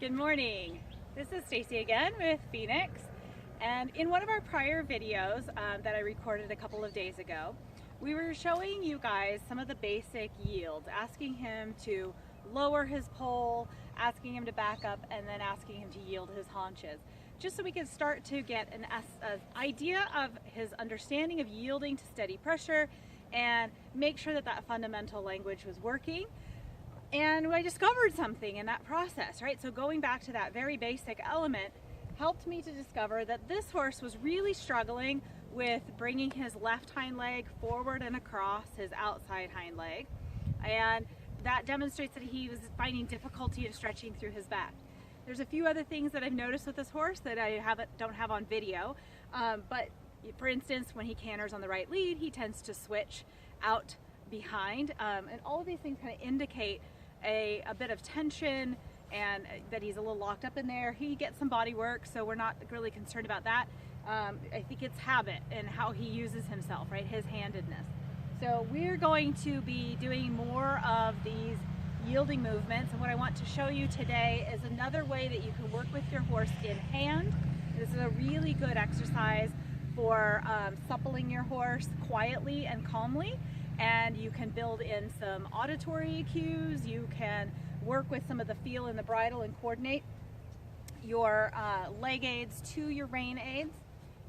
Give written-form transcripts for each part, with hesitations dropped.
Good morning. This is Stacie again with Phoenix, and in one of our prior videos that I recorded a couple of days ago, we were showing you guys some of the basic yields, asking him to lower his pole, asking him to back up, and then asking him to yield his haunches, just so we could start to get an idea of his understanding of yielding to steady pressure and make sure that that fundamental language was working. And I discovered something in that process, right? So going back to that very basic element helped me to discover that this horse was really struggling with bringing his left hind leg forward and across his outside hind leg. And that demonstrates that he was finding difficulty in stretching through his back. There's a few other things that I've noticed with this horse that I don't have on video. But for instance, when he canters on the right lead, he tends to switch out behind. And all of these things kind of indicate a bit of tension and that he's a little locked up in there. He gets some body work, so we're not really concerned about that. I think it's habit and how he uses himself, right? His handedness. So we're going to be doing more of these yielding movements, and what I want to show you today is another way that you can work with your horse in hand. This is a really good exercise for suppling your horse quietly and calmly. And you can build in some auditory cues. You can work with some of the feel in the bridle and coordinate your leg aids to your rein aids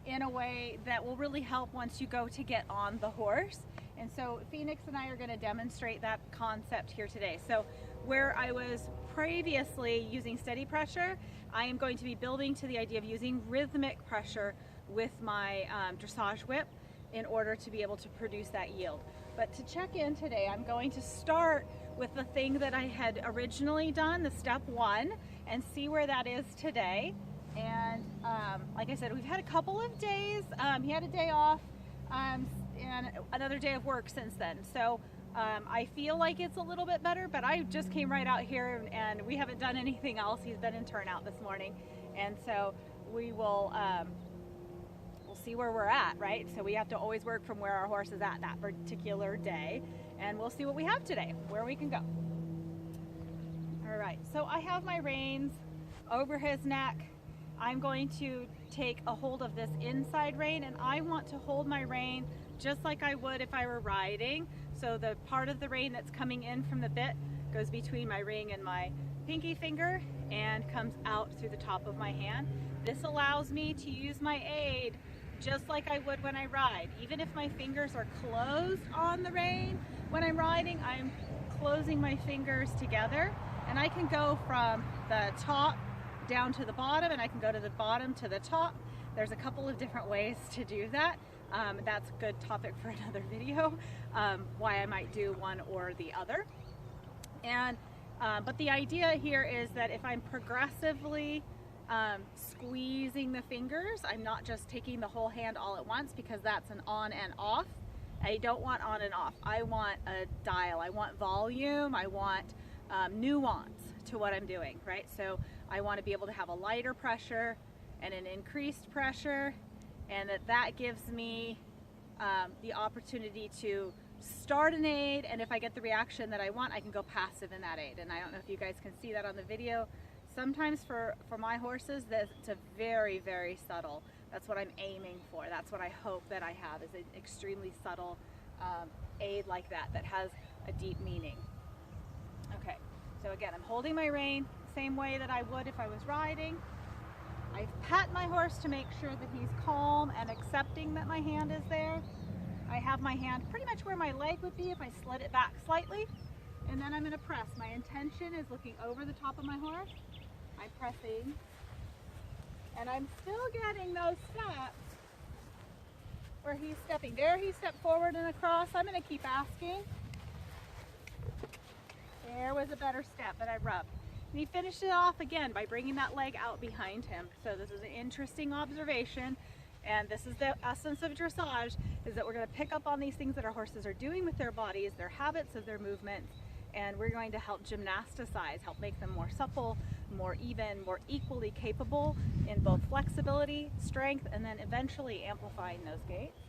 in a way that will really help once you go to get on the horse. And so Phoenix and I are going to demonstrate that concept here today. So where I was previously using steady pressure, I am going to be building to the idea of using rhythmic pressure with my dressage whip in order to be able to produce that yield. But to check in today, I'm going to start with the thing that I had originally done, the step one, and see where that is today. And like I said, we've had a couple of days. He had a day off and another day of work since then. So I feel like it's a little bit better, but I just came right out here and we haven't done anything else. He's been in turnout this morning. And so we will we'll see where we're at, right? So we have to always work from where our horse is at that particular day, and we'll see what we have today, where we can go. All right, so I have my reins over his neck. I'm going to take a hold of this inside rein, and I want to hold my rein just like I would if I were riding. So the part of the rein that's coming in from the bit goes between my ring and my pinky finger and comes out through the top of my hand. This allows me to use my aid just like I would when I ride. Even if my fingers are closed on the rein, when I'm riding, I'm closing my fingers together, and I can go from the top down to the bottom, and I can go to the bottom to the top. There's a couple of different ways to do that. That's a good topic for another video, why I might do one or the other. And but the idea here is that if I'm progressively squeezing the fingers, I'm not just taking the whole hand all at once, because that's an on and off. I don't want on and off. I want a dial. I want volume. I want nuance to what I'm doing, right? So I want to be able to have a lighter pressure and an increased pressure, and that gives me the opportunity to start an aid, and if I get the reaction that I want, I can go passive in that aid. And I don't know if you guys can see that on the video. Sometimes for my horses, it's a very, very subtle. That's what I'm aiming for. That's what I hope that I have, is an extremely subtle aid like that has a deep meaning. Okay, so again, I'm holding my rein same way that I would if I was riding. I pat my horse to make sure that he's calm and accepting that my hand is there. I have my hand pretty much where my leg would be if I slid it back slightly, and then I'm going to press. My intention is looking over the top of my horse. I'm pressing, and I'm still getting those steps where he's stepping. There he stepped forward and across. I'm going to keep asking. There was a better step that I rubbed. And he finished it off again by bringing that leg out behind him. So this is an interesting observation, and this is the essence of dressage, is that we're going to pick up on these things that our horses are doing with their bodies, their habits of their movements, and we're going to help gymnasticize, help make them more supple, more even, more equally capable in both flexibility, strength, and then eventually amplifying those gaits.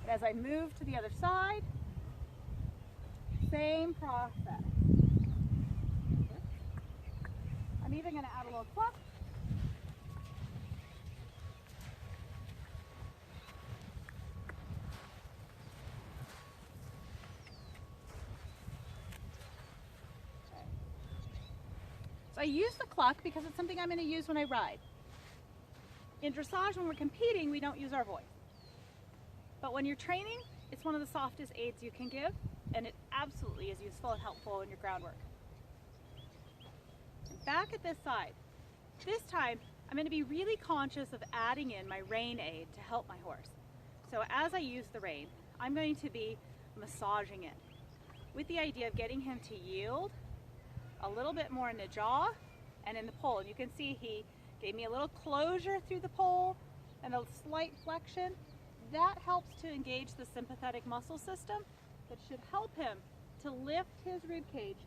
But as I move to the other side, same process. I'm even going to add a little cluck. Okay. So I use the cluck because it's something I'm going to use when I ride. In dressage, when we're competing, we don't use our voice. But when you're training, it's one of the softest aids you can give, and it absolutely is useful and helpful in your groundwork. Back at this side. This time, I'm going to be really conscious of adding in my rein aid to help my horse. So as I use the rein, I'm going to be massaging it with the idea of getting him to yield a little bit more in the jaw and in the poll. And you can see he gave me a little closure through the poll and a slight flexion. That helps to engage the sympathetic muscle system that should help him to lift his rib cage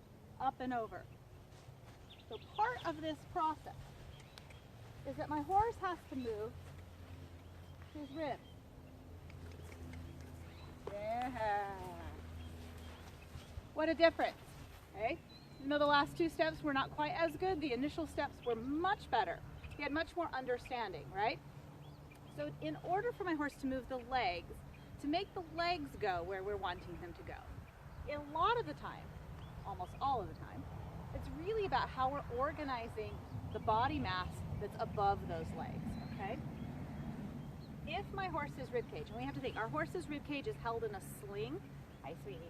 up and over. So part of this process is that my horse has to move his ribs. Yeah. What a difference, okay? You know, the last two steps were not quite as good. The initial steps were much better. He had much more understanding, right? So in order for my horse to move the legs, to make the legs go where we're wanting him to go, a lot of the time, almost all of the time, it's really about how we're organizing the body mass that's above those legs, okay? If my horse's rib cage, and we have to think, our horse's rib cage is held in a sling. Hi, sweetie.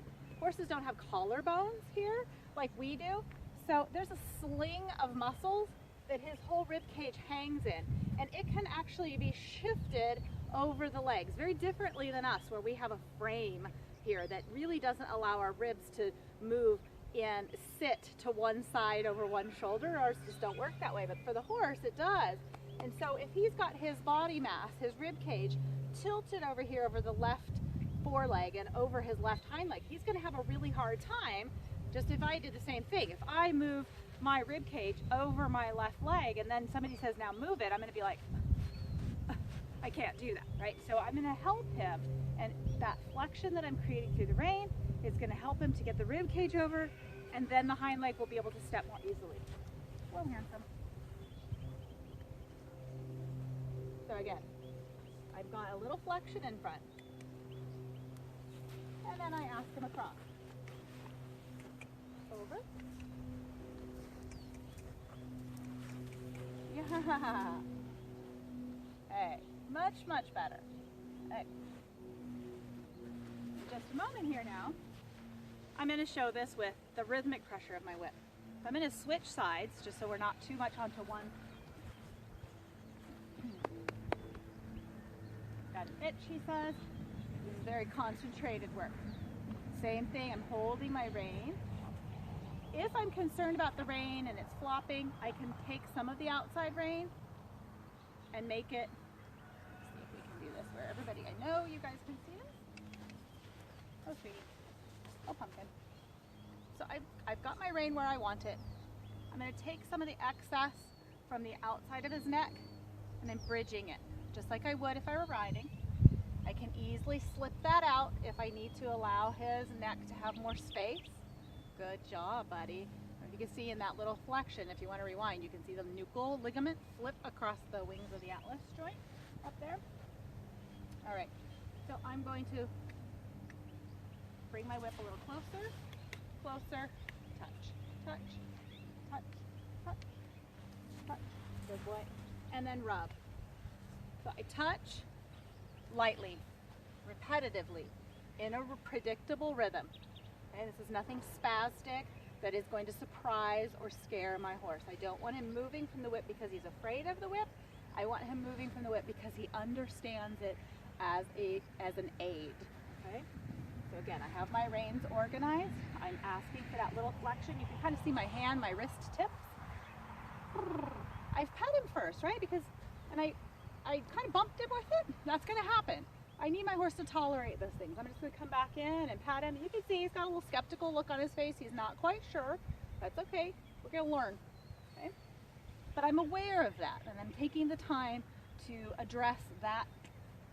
Horses don't have collarbones here like we do. So there's a sling of muscles that his whole rib cage hangs in, and it can actually be shifted over the legs very differently than us, where we have a frame here that really doesn't allow our ribs to move and sit to one side over one shoulder. Ours just don't work that way, but for the horse it does. And so if he's got his body mass, his rib cage, tilted over here over the left foreleg and over his left hind leg, he's going to have a really hard time. Just if I did the same thing, if I move my rib cage over my left leg and then somebody says now move it, I'm going to be like, I can't do that, right? So I'm going to help him, and that flexion that I'm creating through the rein is going to help him to get the rib cage over, and then the hind leg will be able to step more easily. Well, handsome. So again, I've got a little flexion in front, and then I ask him across. Over. Yeah. Hey, much, much better. Hey. Just a moment here now. I'm going to show this with the rhythmic pressure of my whip. I'm going to switch sides just so we're not too much onto one. Got an itch, he says. This is very concentrated work. Same thing, I'm holding my rein. If I'm concerned about the rein and it's flopping, I can take some of the outside rein and make it, let's see if we can do this where everybody, I know you guys can see this. Oh, sweetie. Oh, pumpkin. So I've got my rein where I want it. I'm going to take some of the excess from the outside of his neck and I'm bridging it, just like I would if I were riding. I can easily slip that out if I need to allow his neck to have more space. Good job, buddy. You can see in that little flexion, if you want to rewind, you can see the nuchal ligament flip across the wings of the atlas joint up there. All right, so I'm going to bring my whip a little closer, closer, touch, touch, touch, touch, touch. Good boy. And then rub. So I touch lightly, repetitively, in a predictable rhythm. Okay, this is nothing spastic that is going to surprise or scare my horse. I don't want him moving from the whip because he's afraid of the whip. I want him moving from the whip because he understands it as an aid. Okay? So again, I have my reins organized. I'm asking for that little flexion. You can kind of see my hand, my wrist tips. I've pet him first, right? And I kind of bumped him with it. That's going to happen. I need my horse to tolerate those things. I'm just going to come back in and pat him. You can see he's got a little skeptical look on his face. He's not quite sure. That's okay. We're going to learn. Okay? But I'm aware of that, and I'm taking the time to address that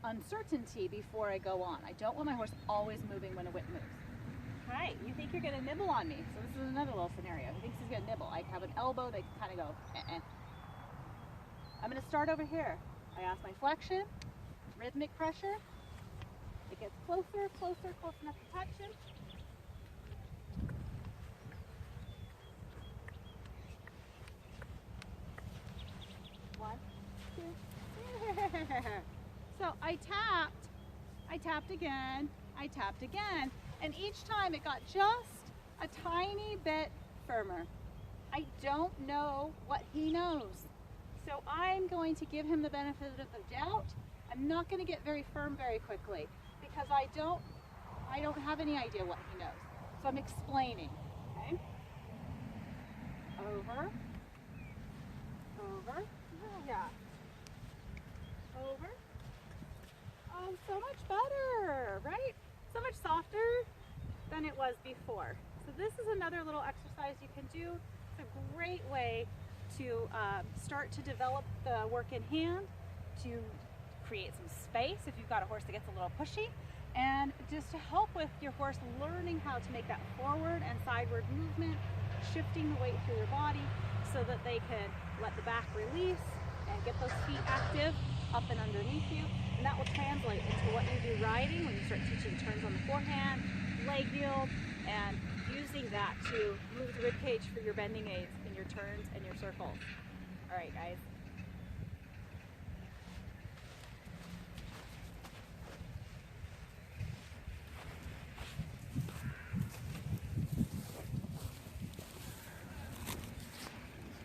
uncertainty before I go on. I don't want my horse always moving when a whip moves. Hi, you think you're gonna nibble on me. So this is another little scenario. He thinks he's gonna nibble. I have an elbow that can kind of go, I'm gonna start over here. I ask my flexion, rhythmic pressure. It gets closer, closer, close enough to touch him. One, two. So I tapped again, I tapped again, and each time it got just a tiny bit firmer. I don't know what he knows. So I'm going to give him the benefit of the doubt. I'm not going to get very firm very quickly because I don't have any idea what he knows. So I'm explaining, okay? Over, over, yeah, over. Oh, so much better, right? So much softer than it was before. So this is another little exercise you can do. It's a great way to start to develop the work in hand, to create some space if you've got a horse that gets a little pushy, and just to help with your horse learning how to make that forward and sideward movement, shifting the weight through your body so that they can let the back release and get those feet active up and underneath you. And that will translate into what you do riding when you start teaching turns on the forehand, leg yield, and using that to move the rib cage for your bending aids in your turns and your circles. All right, guys.